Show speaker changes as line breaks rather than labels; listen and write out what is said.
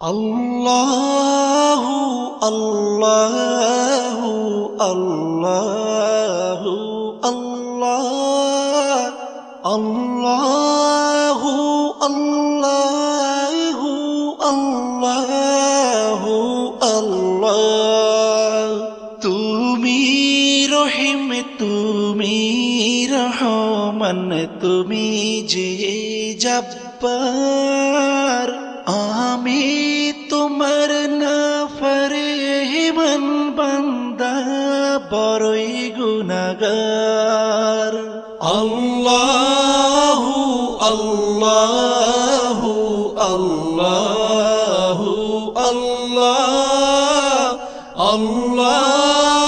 আল্লাহু আল্লাহু আল্লাহু আল্লাহ আল্লাহু আল্লাহু আল্লাহু আল্লাহ তুমি রহিম তুমি রহমান তুমি যে জব্বার আমি তোমার নাফরমান বান্দা বড়ই গুনাহগার আল্লাহু আল্লাহু আল্লাহু আল্লাহ আল্লাহ